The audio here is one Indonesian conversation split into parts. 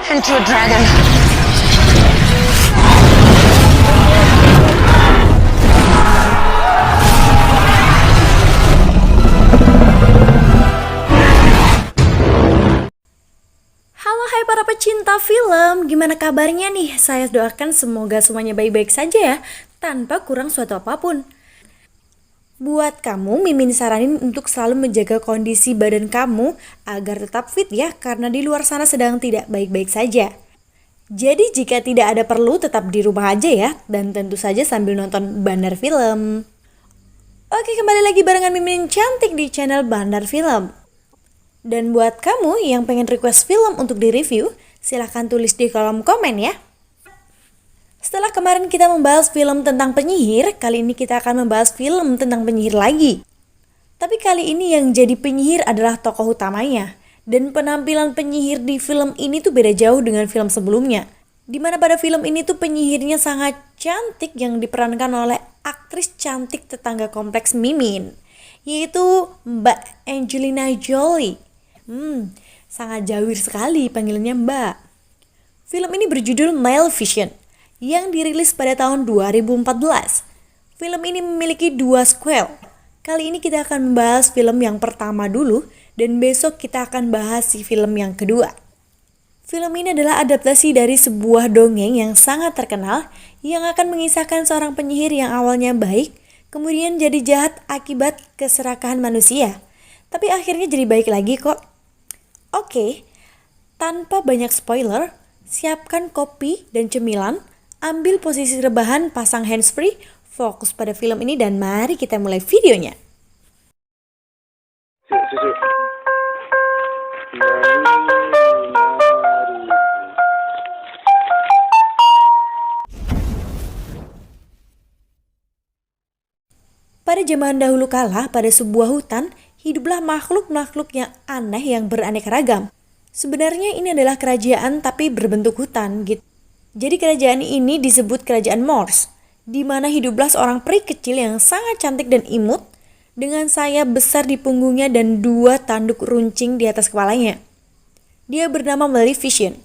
into a dragon. Halo hai para pecinta film, gimana kabarnya nih? Saya doakan semoga semuanya baik-baik saja ya, tanpa kurang suatu apapun. Buat kamu, Mimin saranin untuk selalu menjaga kondisi badan kamu agar tetap fit ya, karena di luar sana sedang tidak baik-baik saja. Jadi jika tidak ada perlu tetap di rumah aja ya, dan tentu saja sambil nonton Bandar Film. Oke, kembali lagi barengan Mimin cantik di channel Bandar Film. Dan buat kamu yang pengen request film untuk direview, silahkan tulis di kolom komen ya. Setelah kemarin kita membahas film tentang penyihir, kali ini kita akan membahas film tentang penyihir lagi. Tapi kali ini yang jadi penyihir adalah tokoh utamanya. Dan penampilan penyihir di film ini tuh beda jauh dengan film sebelumnya. Dimana pada film ini tuh penyihirnya sangat cantik yang diperankan oleh aktris cantik tetangga kompleks Mimin, yaitu Mbak Angelina Jolie. Sangat jawir sekali panggilannya Mbak. Film ini berjudul Maleficent yang dirilis pada tahun 2014. Film ini memiliki 2 sequel. Kali ini kita akan membahas film yang pertama dulu dan besok kita akan bahas si film yang kedua. Film ini adalah adaptasi dari sebuah dongeng yang sangat terkenal yang akan mengisahkan seorang penyihir yang awalnya baik, kemudian jadi jahat akibat keserakahan manusia. Tapi akhirnya jadi baik lagi kok. Oke, tanpa banyak spoiler, siapkan kopi dan cemilan, ambil posisi rebahan, pasang handsfree, fokus pada film ini dan mari kita mulai videonya. Pada zaman dahulu kala, pada sebuah hutan, hiduplah makhluk-makhluk yang aneh yang beraneka ragam. Sebenarnya ini adalah kerajaan tapi berbentuk hutan gitu. Jadi kerajaan ini disebut Kerajaan Morse, di mana hiduplah seorang peri kecil yang sangat cantik dan imut, dengan sayap besar di punggungnya dan 2 tanduk runcing di atas kepalanya. Dia bernama Maleficent.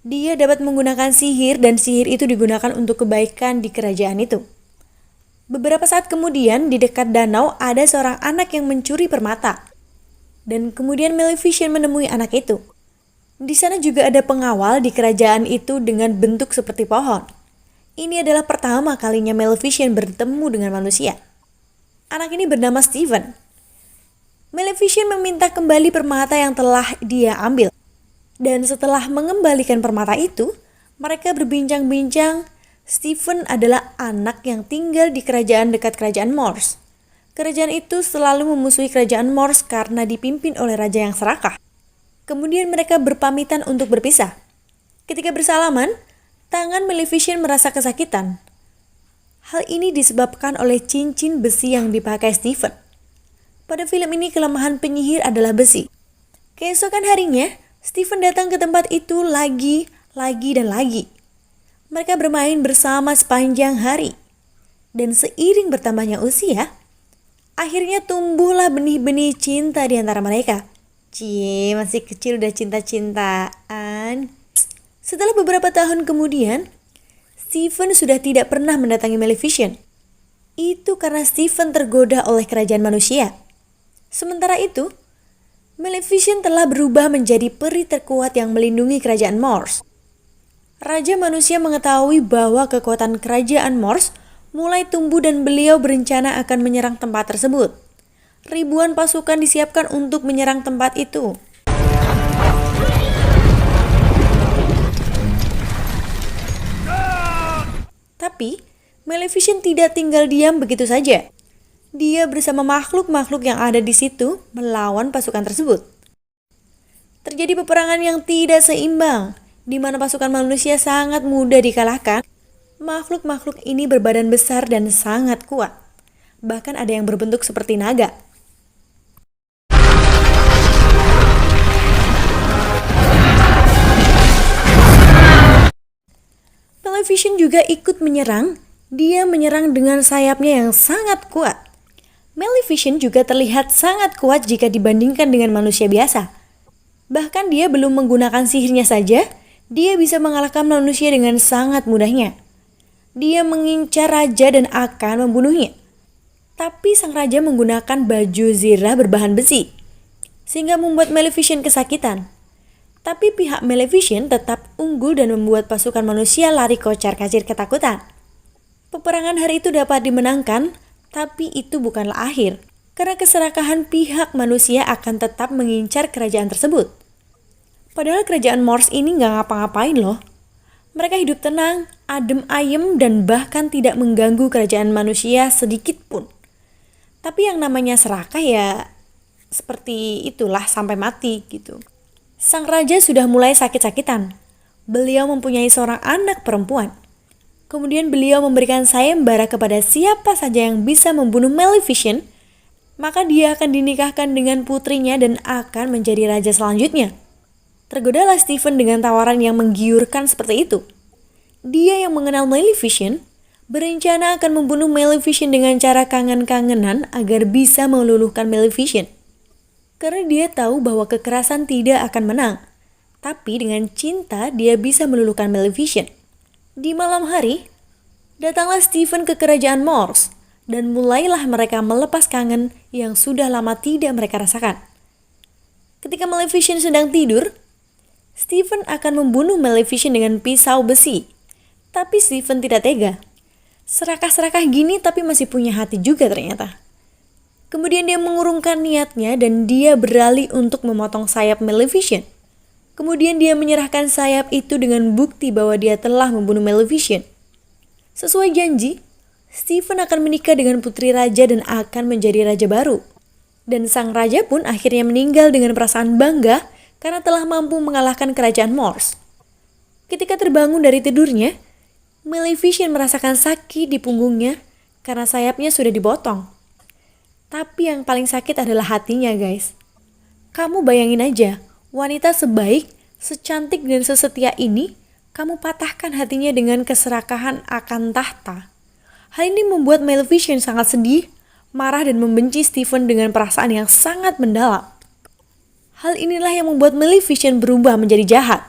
Dia dapat menggunakan sihir dan sihir itu digunakan untuk kebaikan di kerajaan itu. Beberapa saat kemudian di dekat danau ada seorang anak yang mencuri permata. Dan kemudian Maleficent menemui anak itu. Di sana juga ada pengawal di kerajaan itu dengan bentuk seperti pohon. Ini adalah pertama kalinya Maleficent bertemu dengan manusia. Anak ini bernama Stephen. Maleficent meminta kembali permata yang telah dia ambil. Dan setelah mengembalikan permata itu, mereka berbincang-bincang. Stephen adalah anak yang tinggal di kerajaan dekat kerajaan Morse. Kerajaan itu selalu memusuhi kerajaan Morse karena dipimpin oleh raja yang serakah. Kemudian mereka berpamitan untuk berpisah. Ketika bersalaman, tangan Maleficent merasa kesakitan. Hal ini disebabkan oleh cincin besi yang dipakai Stephen. Pada film ini kelemahan penyihir adalah besi. Keesokan harinya, Stephen datang ke tempat itu lagi dan lagi. Mereka bermain bersama sepanjang hari. Dan seiring bertambahnya usia, akhirnya tumbuhlah benih-benih cinta di antara mereka. Cie, masih kecil udah cinta-cintaan. Setelah beberapa tahun kemudian, Stephen sudah tidak pernah mendatangi Maleficent. Itu karena Stephen tergoda oleh kerajaan manusia. Sementara itu, Maleficent telah berubah menjadi peri terkuat yang melindungi kerajaan Morse. Raja manusia mengetahui bahwa kekuatan kerajaan Morse mulai tumbuh dan beliau berencana akan menyerang tempat tersebut. Ribuan pasukan disiapkan untuk menyerang tempat itu. Tapi, Maleficent tidak tinggal diam begitu saja. Dia bersama makhluk-makhluk yang ada di situ melawan pasukan tersebut. Terjadi peperangan yang tidak seimbang, di mana pasukan manusia sangat mudah dikalahkan. Makhluk-makhluk ini berbadan besar dan sangat kuat. Bahkan ada yang berbentuk seperti naga. Maleficent juga ikut menyerang. Dia menyerang dengan sayapnya yang sangat kuat. Maleficent juga terlihat sangat kuat jika dibandingkan dengan manusia biasa. Bahkan dia belum menggunakan sihirnya saja, Dia bisa mengalahkan manusia dengan sangat mudahnya. Dia mengincar raja dan akan membunuhnya. Tapi sang raja menggunakan baju zirah berbahan besi, sehingga membuat Maleficent kesakitan. Tapi pihak Maleficent tetap unggul dan membuat pasukan manusia lari kocar-kacir ketakutan. Peperangan hari itu dapat dimenangkan, tapi itu bukanlah akhir. Karena keserakahan pihak manusia akan tetap mengincar kerajaan tersebut. Padahal kerajaan Morse ini nggak ngapa-ngapain loh. Mereka hidup tenang, adem ayem, dan bahkan tidak mengganggu kerajaan manusia sedikit pun. Tapi yang namanya serakah ya seperti itulah sampai mati gitu. Sang raja sudah mulai sakit-sakitan. Beliau mempunyai seorang anak perempuan. Kemudian beliau memberikan sayembara kepada siapa saja yang bisa membunuh Maleficent, maka dia akan dinikahkan dengan putrinya dan akan menjadi raja selanjutnya. Tergodalah Stephen dengan tawaran yang menggiurkan seperti itu. Dia yang mengenal Maleficent berencana akan membunuh Maleficent dengan cara kangen-kangenan agar bisa meluluhkan Maleficent. Karena dia tahu bahwa kekerasan tidak akan menang, tapi dengan cinta dia bisa meluluhkan Maleficent. Di malam hari, datanglah Stephen ke kerajaan Morse dan mulailah mereka melepas kangen yang sudah lama tidak mereka rasakan. Ketika Maleficent sedang tidur, Stephen akan membunuh Maleficent dengan pisau besi. Tapi Stephen tidak tega. Serakah-serakah gini tapi masih punya hati juga ternyata. Kemudian dia mengurungkan niatnya dan dia beralih untuk memotong sayap Maleficent. Kemudian dia menyerahkan sayap itu dengan bukti bahwa dia telah membunuh Maleficent. Sesuai janji, Stephen akan menikah dengan putri raja dan akan menjadi raja baru. Dan sang raja pun akhirnya meninggal dengan perasaan bangga karena telah mampu mengalahkan kerajaan Morse. Ketika terbangun dari tidurnya, Maleficent merasakan sakit di punggungnya karena sayapnya sudah dipotong. Tapi yang paling sakit adalah hatinya, guys. Kamu bayangin aja, wanita sebaik, secantik dan sesetia ini, kamu patahkan hatinya dengan keserakahan akan tahta. Hal ini membuat Maleficent sangat sedih, marah dan membenci Stephen dengan perasaan yang sangat mendalam. Hal inilah yang membuat Maleficent berubah menjadi jahat.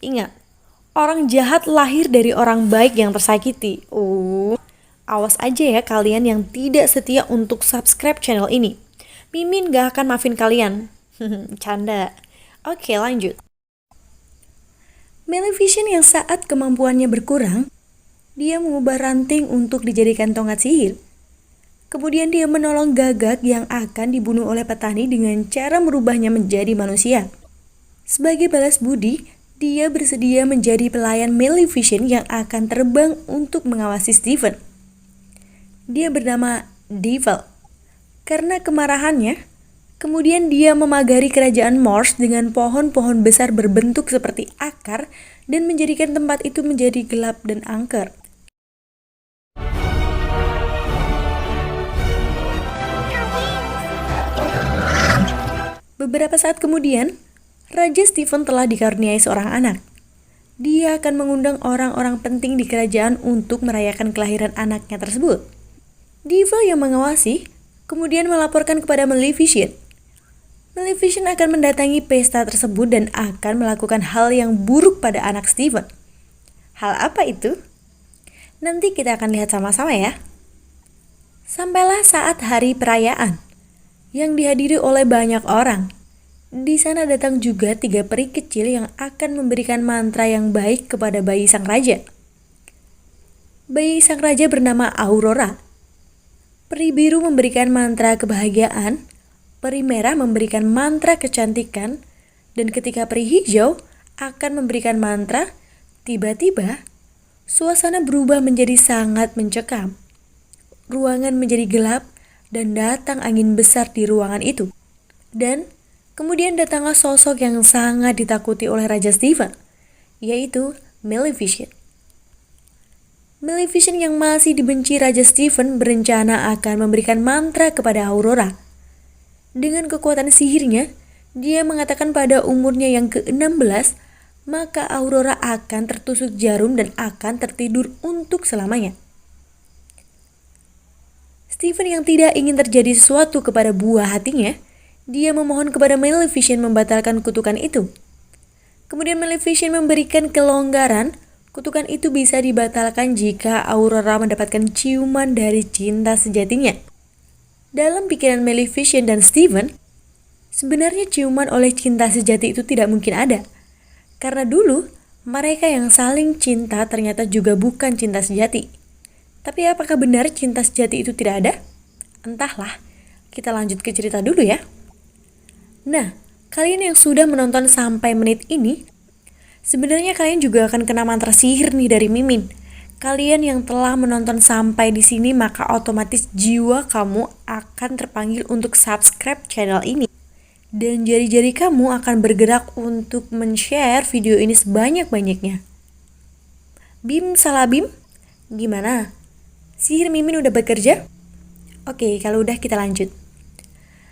Ingat, orang jahat lahir dari orang baik yang tersakiti. Awas aja ya kalian yang tidak setia untuk subscribe channel ini. Mimin gak akan maafin kalian. Canda. Oke, lanjut. Maleficent yang saat kemampuannya berkurang, dia mengubah ranting untuk dijadikan tongkat sihir. Kemudian dia menolong Gagak yang akan dibunuh oleh petani dengan cara merubahnya menjadi manusia. Sebagai balas budi, dia bersedia menjadi pelayan Maleficent yang akan terbang untuk mengawasi Stephen. Dia bernama Devil. Karena kemarahannya, kemudian dia memagari kerajaan Morse dengan pohon-pohon besar berbentuk seperti akar dan menjadikan tempat itu menjadi gelap dan angker. Beberapa saat kemudian, Raja Stephen telah dikaruniai seorang anak. Dia akan mengundang orang-orang penting di kerajaan untuk merayakan kelahiran anaknya tersebut. Devil yang mengawasi kemudian melaporkan kepada Maleficent. Maleficent akan mendatangi pesta tersebut dan akan melakukan hal yang buruk pada anak Stephen. Hal apa itu? Nanti kita akan lihat sama-sama ya. Sampailah saat hari perayaan yang dihadiri oleh banyak orang. Di sana datang juga 3 peri kecil yang akan memberikan mantra yang baik kepada bayi sang raja. Bayi sang raja bernama Aurora. Peri biru memberikan mantra kebahagiaan, peri merah memberikan mantra kecantikan, dan ketika peri hijau akan memberikan mantra, tiba-tiba suasana berubah menjadi sangat mencekam. Ruangan menjadi gelap dan datang angin besar di ruangan itu. Dan kemudian datanglah sosok yang sangat ditakuti oleh Raja Stephen, yaitu Maleficent. Maleficent yang masih dibenci Raja Stephen berencana akan memberikan mantra kepada Aurora. Dengan kekuatan sihirnya, dia mengatakan pada umurnya yang ke-16, maka Aurora akan tertusuk jarum dan akan tertidur untuk selamanya. Stephen yang tidak ingin terjadi sesuatu kepada buah hatinya, dia memohon kepada Maleficent membatalkan kutukan itu. Kemudian Maleficent memberikan kelonggaran, kutukan itu bisa dibatalkan jika Aurora mendapatkan ciuman dari cinta sejatinya. Dalam pikiran Maleficent dan Steven, sebenarnya ciuman oleh cinta sejati itu tidak mungkin ada. Karena dulu, mereka yang saling cinta ternyata juga bukan cinta sejati. Tapi apakah benar cinta sejati itu tidak ada? Entahlah, kita lanjut ke cerita dulu ya. Nah, kalian yang sudah menonton sampai menit ini, sebenarnya kalian juga akan kena mantra sihir nih dari Mimin. Kalian yang telah menonton sampai di sini, maka otomatis jiwa kamu akan terpanggil untuk subscribe channel ini. Dan jari-jari kamu akan bergerak untuk men-share video ini sebanyak-banyaknya. Bim salah Bim? Gimana? Sihir Mimin udah bekerja? Oke, kalau udah kita lanjut.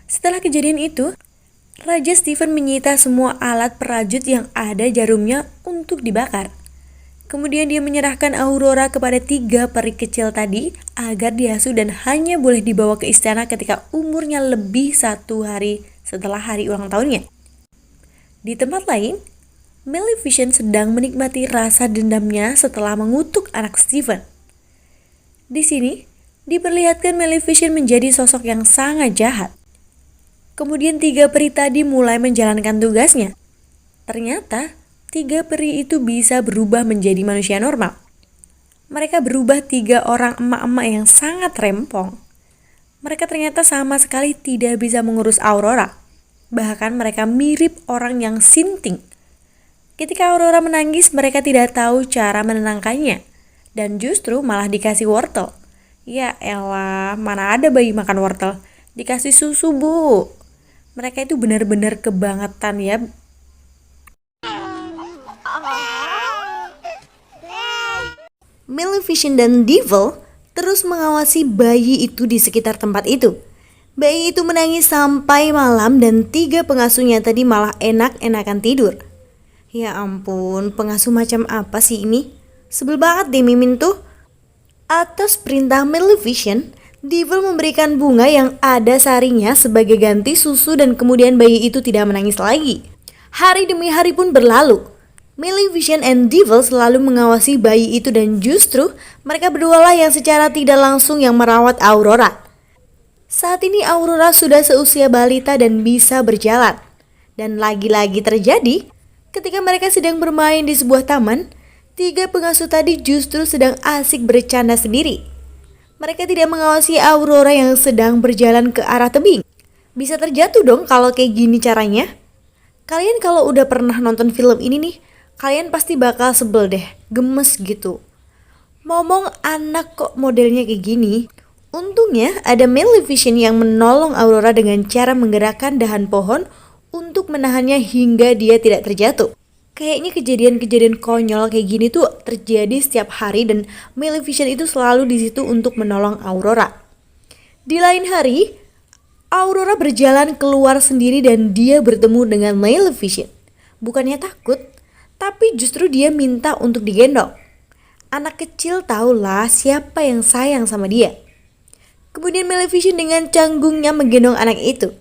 Setelah kejadian itu, Raja Steven menyita semua alat perajut yang ada jarumnya untuk dibakar. Kemudian dia menyerahkan Aurora kepada 3 peri kecil tadi agar diasuh dan hanya boleh dibawa ke istana ketika umurnya lebih 1 hari setelah hari ulang tahunnya. Di tempat lain, Maleficent sedang menikmati rasa dendamnya setelah mengutuk anak Steven. Di sini, diperlihatkan Maleficent menjadi sosok yang sangat jahat. Kemudian 3 peri tadi mulai menjalankan tugasnya. Ternyata 3 peri itu bisa berubah menjadi manusia normal. Mereka berubah 3 orang emak-emak yang sangat rempong. Mereka ternyata sama sekali tidak bisa mengurus Aurora. Bahkan mereka mirip orang yang sinting. Ketika Aurora menangis, mereka tidak tahu cara menenangkannya. Dan justru malah dikasih wortel. Ya elah, mana ada bayi makan wortel. Dikasih susu, Bu. Mereka itu benar-benar kebangetan ya. Maleficent dan Devil terus mengawasi bayi itu di sekitar tempat itu. Bayi itu menangis sampai malam dan 3 pengasuhnya tadi malah enak-enakan tidur. Ya ampun, pengasuh macam apa sih ini? Sebel banget deh Mimin tuh. Atas perintah Maleficent, Devil memberikan bunga yang ada sarinya sebagai ganti susu dan kemudian bayi itu tidak menangis lagi. Hari demi hari pun berlalu. Maleficent and Devil selalu mengawasi bayi itu dan justru mereka berdua lah yang secara tidak langsung yang merawat Aurora. Saat ini Aurora sudah seusia balita dan bisa berjalan. Dan lagi-lagi terjadi ketika mereka sedang bermain di sebuah taman, 3 pengasuh tadi justru sedang asik bercanda sendiri. Mereka tidak mengawasi Aurora yang sedang berjalan ke arah tebing. Bisa terjatuh dong kalau kayak gini caranya. Kalian kalau udah pernah nonton film ini nih, kalian pasti bakal sebel deh, gemes gitu. Ngomong anak kok modelnya kayak gini. Untungnya ada Maleficent yang menolong Aurora dengan cara menggerakkan dahan pohon untuk menahannya hingga dia tidak terjatuh. Kayaknya kejadian-kejadian konyol kayak gini tuh terjadi setiap hari dan Maleficent itu selalu di situ untuk menolong Aurora. Di lain hari, Aurora berjalan keluar sendiri dan dia bertemu dengan Maleficent. Bukannya takut, tapi justru dia minta untuk digendong. Anak kecil tahulah siapa yang sayang sama dia. Kemudian Maleficent dengan canggungnya menggendong anak itu.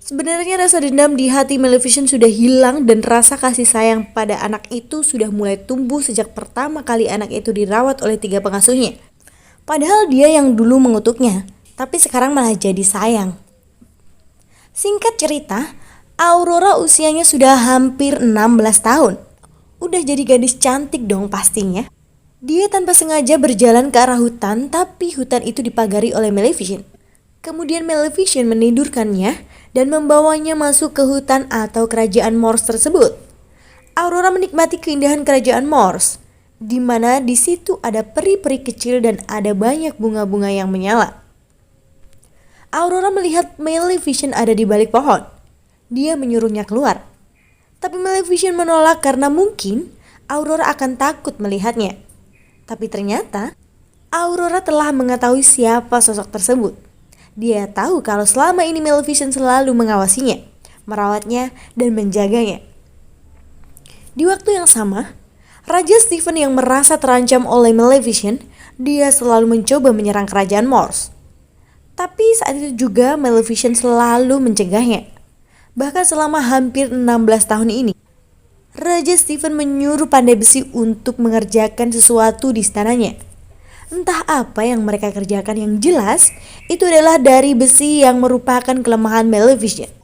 Sebenarnya rasa dendam di hati Maleficent sudah hilang dan rasa kasih sayang pada anak itu sudah mulai tumbuh sejak pertama kali anak itu dirawat oleh 3 pengasuhnya. Padahal dia yang dulu mengutuknya, tapi sekarang malah jadi sayang. Singkat cerita, Aurora usianya sudah hampir 16 tahun. Udah jadi gadis cantik dong pastinya. Dia tanpa sengaja berjalan ke arah hutan, tapi hutan itu dipagari oleh Maleficent. Kemudian Maleficent menidurkannya dan membawanya masuk ke hutan atau kerajaan Morse tersebut. Aurora menikmati keindahan kerajaan Morse, di mana di situ ada peri-peri kecil dan ada banyak bunga-bunga yang menyala. Aurora melihat Maleficent ada di balik pohon. Dia menyuruhnya keluar. Tapi Maleficent menolak karena mungkin Aurora akan takut melihatnya. Tapi ternyata Aurora telah mengetahui siapa sosok tersebut. Dia tahu kalau selama ini Maleficent selalu mengawasinya, merawatnya, dan menjaganya. Di waktu yang sama, Raja Steven yang merasa terancam oleh Maleficent, dia selalu mencoba menyerang kerajaan Morse. Tapi saat itu juga Maleficent selalu mencegahnya. Bahkan selama hampir 16 tahun ini. Raja Stephen menyuruh pandai besi untuk mengerjakan sesuatu di istananya. Entah apa yang mereka kerjakan, yang jelas itu adalah dari besi yang merupakan kelemahan Maleficent.